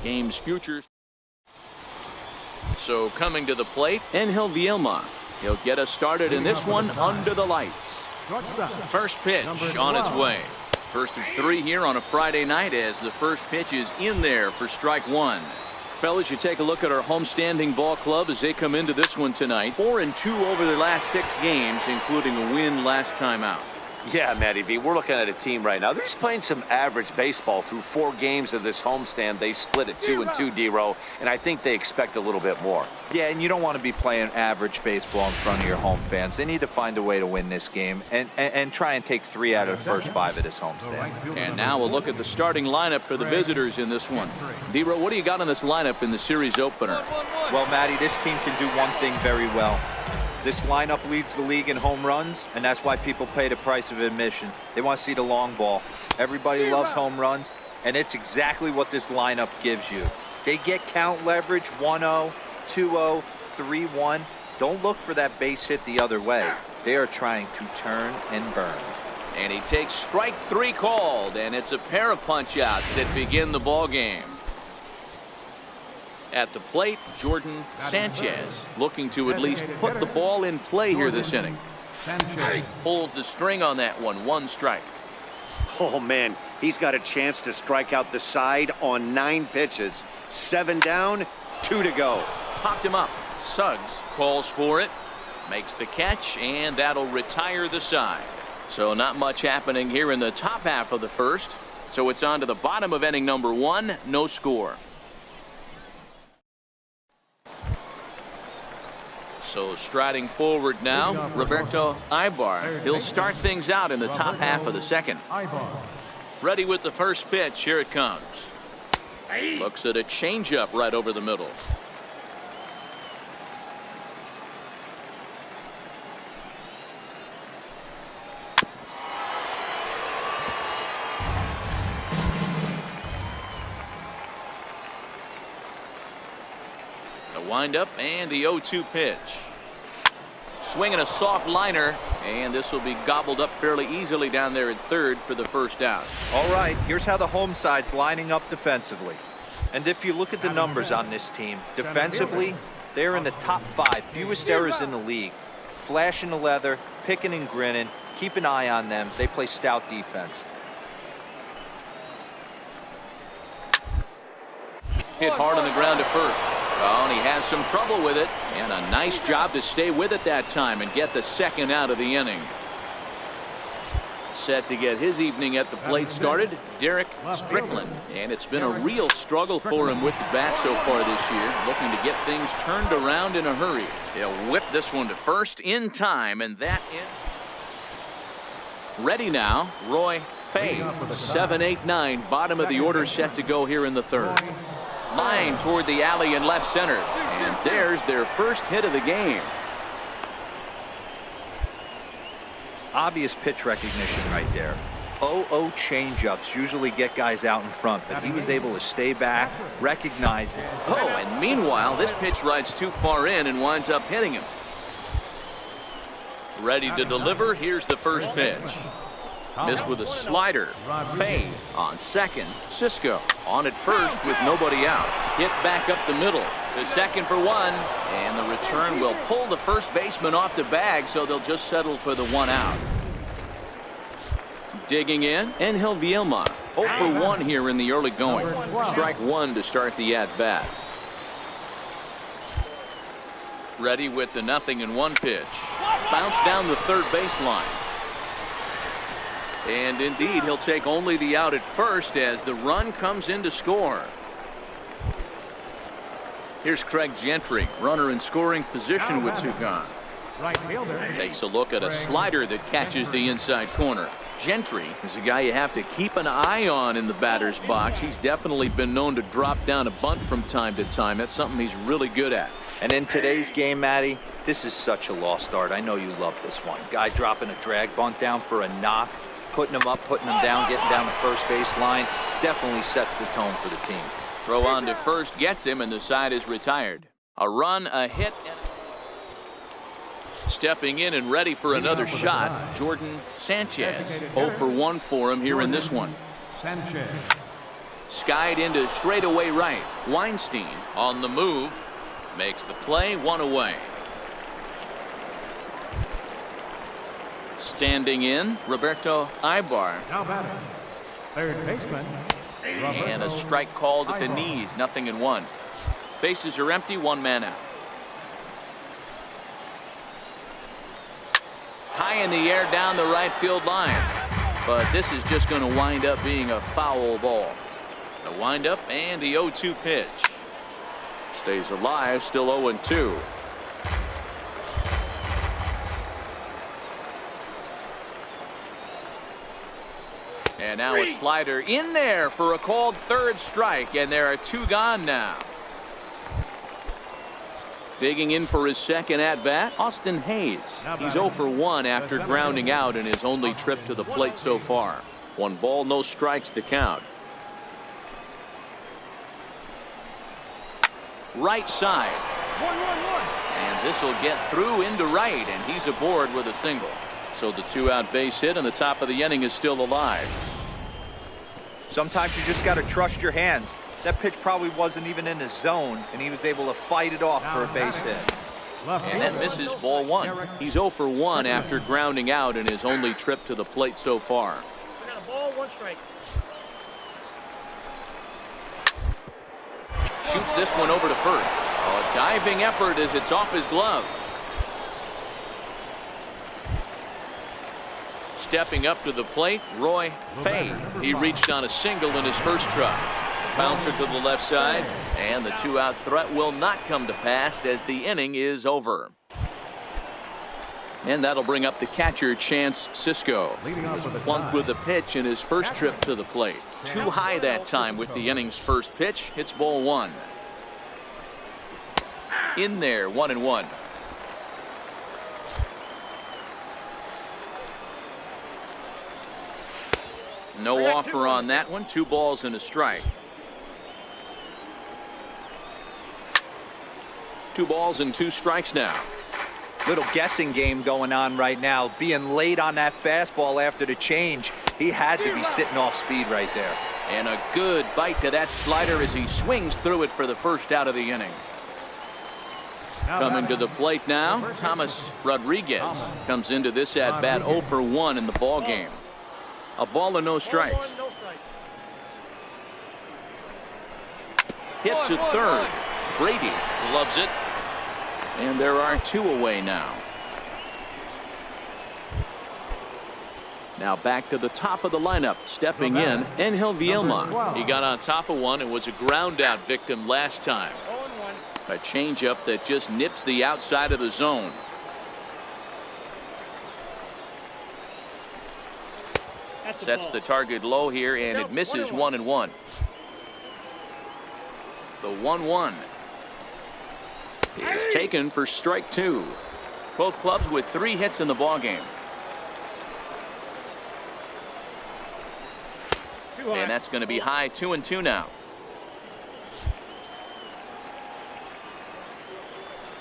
game's future. So coming to the plate, Angel Vielma. He'll get us started in this one under the lights. First pitch on its way. First of 3 here on a Friday night as the first pitch is in there for strike 1. Fellas, you take a look at our homestanding ball club as they come into this one tonight. 4-2 over their last 6 games, including a win last time out. Yeah, Matty V, we're looking at a team right now. They're just playing some average baseball through 4 games of this homestand. They split at 2-2, D-Row, and I think they expect a little bit more. Yeah, and you don't want to be playing average baseball in front of your home fans. They need to find a way to win this game and try and take 3 out of the first 5 of this homestand. And now we'll look at the starting lineup for the visitors in this one. D-Row, what do you got on this lineup in the series opener? Well, Matty, this team can do one thing very well. This lineup leads the league in home runs, and that's why people pay the price of admission. They want to see the long ball. Everybody loves home runs, and it's exactly what this lineup gives you. They get count leverage 1-0, 2-0, 3-1. Don't look for that base hit the other way. They are trying to turn and burn. And he takes strike 3 called, and it's a pair of punch-outs that begin the ball game. At the plate, Jordan Sanchez looking to at least put the ball in play here this inning. Pulls the string on that one. 1 strike. Oh, man, he's got a chance to strike out the side on 9 pitches. 7 down, 2 to go. Popped him up. Suggs calls for it, makes the catch, and that'll retire the side. So not much happening here in the top half of the first. So it's on to the bottom of inning number 1. No score. So striding forward now, Roberto Ibar. He'll start things out in the top half of the second. Ready with the first pitch. Here it comes. Looks at a changeup right over the middle. The windup and the 0-2 pitch. Swinging a soft liner, and this will be gobbled up fairly easily down there at third for the first out. All right, here's how the home side's lining up defensively. And if you look at the numbers on this team, defensively, they're in the top 5, fewest errors in the league. Flashing the leather, picking and grinning, keep an eye on them. They play stout defense. Hit hard on the ground to first. Oh, and he has some trouble with it, and a nice job to stay with it that time and get the second out of the inning. Set to get his evening at the plate started, Derek Strickland, and it's been a real struggle for him with the bat so far this year, looking to get things turned around in a hurry. He'll whip this one to first in time, and that in. Ready now, Roy Fay. 7-8-9, bottom of the order set to go here in the third. Line toward the alley in left center, and there's their first hit of the game. Obvious pitch recognition right there. 0-0 changeups usually get guys out in front, but he was able to stay back, recognize it. Oh, and meanwhile, this pitch rides too far in and winds up hitting him. Ready to deliver. Here's the first pitch. Missed with a slider. Fay on second. Cisco on at first with nobody out. Hit back up the middle. To second for 1. And the return will pull the first baseman off the bag, so they'll just settle for the 1 out. Digging in, Angel Vielma. 0 for 1 here in the early going. Strike 1 to start the at-bat. Ready with the 0-1 pitch. Bounce down the third baseline. And indeed, he'll take only the out at first as the run comes in to score. Here's Craig Gentry, runner in scoring position with 2 gone. Takes a look at a slider that catches the inside corner. Gentry is a guy you have to keep an eye on in the batter's box. He's definitely been known to drop down a bunt from time to time. That's something he's really good at. And in today's game, Matty, this is such a lost art. I know you love this one. Guy dropping a drag bunt down for a knock. Putting them up, putting them down, getting down the first base line definitely sets the tone for the team. Throw on to first gets him, and the side is retired. A run, a hit, and stepping in and ready for another shot, Jordan Sanchez. 0 for 1 for him here in this one. Skied into straightaway right. Weinstein on the move. Makes the play, 1 away. Standing in, Roberto Ibar. Now batting, third baseman. And a strike called at the knees, 0-1. Bases are empty, 1 man out. High in the air down the right field line. But this is just going to wind up being a foul ball. A windup and the 0-2 pitch. Stays alive, still 0-2. And now a slider in there for a called third strike, and there are 2 gone now. Digging in for his second at-bat, Austin Hayes. He's 0 for 1 after grounding out in his only trip to the plate so far. 1 ball, no strikes to count. Right side. And this will get through into right, and he's aboard with a single. So the 2-out base hit, and the top of the inning is still alive. Sometimes you just got to trust your hands. That pitch probably wasn't even in the zone, and he was able to fight it off for a base hit. And that misses, ball 1. He's 0 for 1 after grounding out in his only trip to the plate so far. We got a ball, 1 strike. Shoots this one over to first. A diving effort as it's off his glove. Stepping up to the plate, Roy Fay. He reached on a single in his first try. Bouncer to the left side, and the 2-out threat will not come to pass as the inning is over. And that'll bring up the catcher, Chance Sisco. He was plunked with the pitch in his first trip to the plate. Too high that time with the inning's first pitch. Hits ball 1. In there, 1-1. No offer on that one. 2 balls and a strike. 2 balls and 2 strikes now. Little guessing game going on right now. Being late on that fastball after the change. He had to be sitting off speed right there. And a good bite to that slider as he swings through it for the first out of the inning. Coming to the plate now, Thomas Rodriguez comes into this at bat 0 for 1 in the ball game. A ball and no strikes. Hit to third. Brady loves it. And there are 2 away now. Now back to the top of the lineup. Stepping in, Angel Vielma. He got on top of one and was a ground out victim last time. A changeup that just nips the outside of the zone. Sets the target low here, and it misses 1-1. The 1-1 is taken for strike 2. Both clubs with 3 hits in the ball game. And that's going to be high, 2-2 now.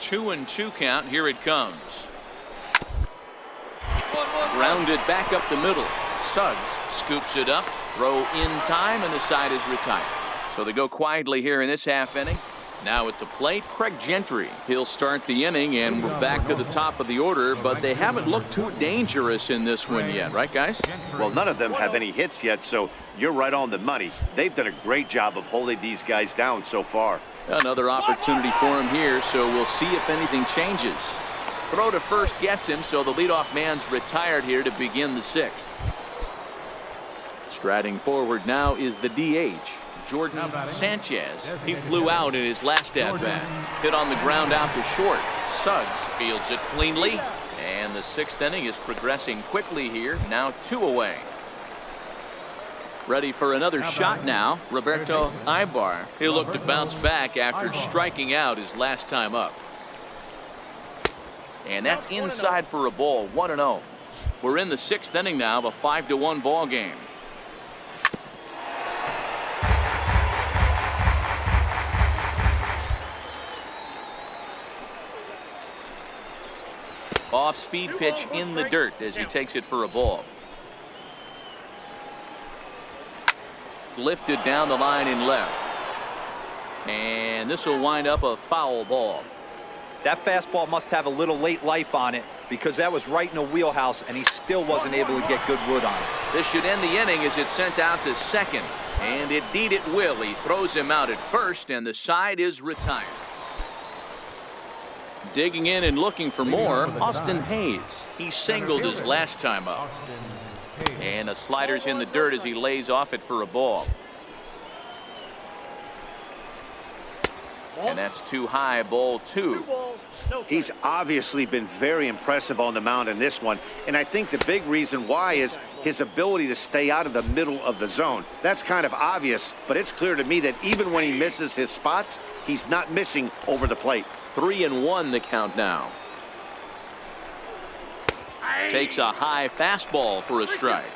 2-2 count. Here it comes. Grounded back up the middle. Suggs scoops it up. Throw in time, and the side is retired. So they go quietly here in this half inning. Now at the plate, Craig Gentry. He'll start the inning, and we're back to the top of the order, but they haven't looked too dangerous in this one yet, right, guys? Well, none of them have any hits yet, so you're right on the money. They've done a great job of holding these guys down so far. Another opportunity for him here, so we'll see if anything changes. Throw to first gets him, so the leadoff man's retired here to begin the 6th. Striding forward now is the DH, Jordan Sanchez. He flew out in his last at-bat. Hit on the ground out to short. Suggs fields it cleanly, and the 6th inning is progressing quickly here. Now 2 away. Ready for another shot now, Roberto Ibar. He'll look to bounce back after striking out his last time up. And that's inside for a ball, 1-0. We're in the 6th inning now of a 5-1 ball game. Off-speed pitch in the dirt as he takes it for a ball. lifted down the line in left. And this will wind up a foul ball. That fastball must have a little late life on it, because that was right in the wheelhouse, and he still wasn't able to get good wood on it. This should end the inning as it's sent out to second. And indeed it will. He throws him out at first, and the side is retired. Digging in and looking for more, Austin Hayes. He singled his last time up. And the slider's in the dirt as he lays off it for a ball. And that's too high, ball 2. He's obviously been very impressive on the mound in this one, and I think the big reason why is his ability to stay out of the middle of the zone. That's kind of obvious, but it's clear to me that even when he misses his spots, he's not missing over the plate. 3-1 the count now. Takes a high fastball for a strike.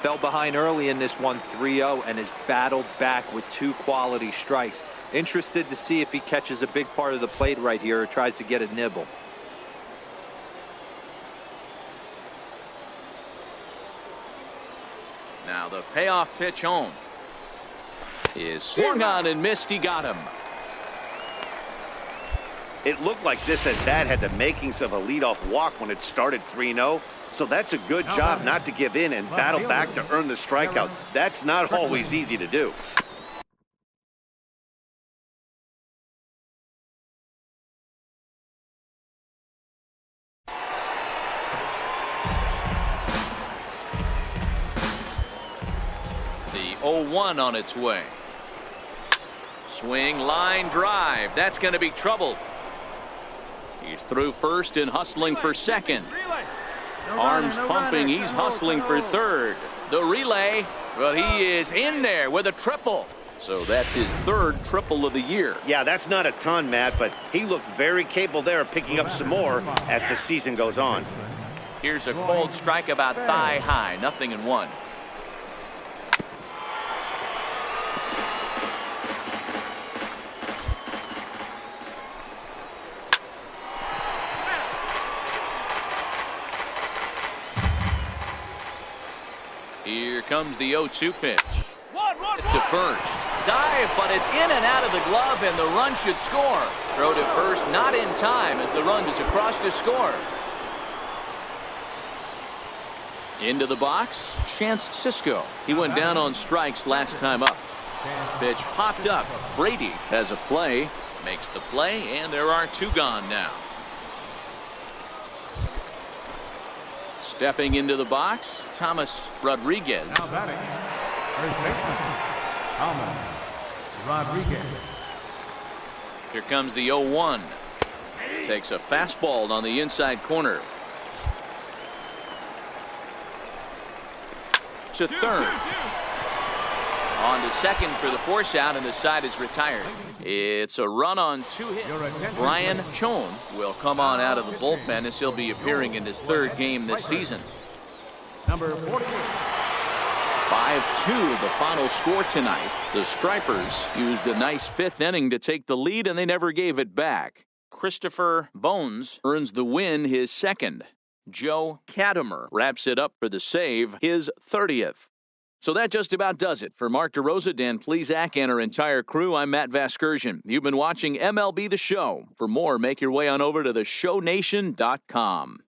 Fell behind early in this one, 3-0, and has battled back with 2 quality strikes. Interested to see if he catches a big part of the plate right here or tries to get a nibble. Now the payoff pitch home is swung on and missed. He got him. It looked like this at bat had the makings of a leadoff walk when it started 3-0. So that's a good job not to give in and battle back to earn the strikeout. That's not always easy to do. The 0-1 on its way. Swing, line drive. That's going to be trouble. He's through first and hustling for second. Arms pumping. He's hustling for third. The relay. Well, he is in there with a triple. So that's his 3rd triple of the year. Yeah, that's not a ton, Matt, but he looked very capable there of picking up some more as the season goes on. Here's a cold strike about thigh high. 0-1. Here comes the 0-2 pitch. To first. Dive, but it's in and out of the glove, and the run should score. Throw to first, not in time, as the run is across to score. Into the box, Chance Sisco. He went down on strikes last time up. Pitch popped up. Brady has a play, makes the play, and there are 2 gone now. Stepping into the box, Thomas Rodriguez. Now batting, first baseman, Thomas Rodriguez. Here comes the 0-1. Takes a fastball on the inside corner. To third. On to second for the force out, and the side is retired. It's a run on 2 hits. Brian Chone will come on out of the bullpen as he'll be appearing in his 3rd game this season. Number 48. 5-2 the final score tonight. The Stripers used a nice 5th inning to take the lead, and they never gave it back. Christopher Bones earns the win, his 2nd. Joe Katimer wraps it up for the save, his 30th. So that just about does it. For Mark DeRosa, Dan Plesac, and our entire crew, I'm Matt Vasgersian. You've been watching MLB The Show. For more, make your way on over to theshownation.com.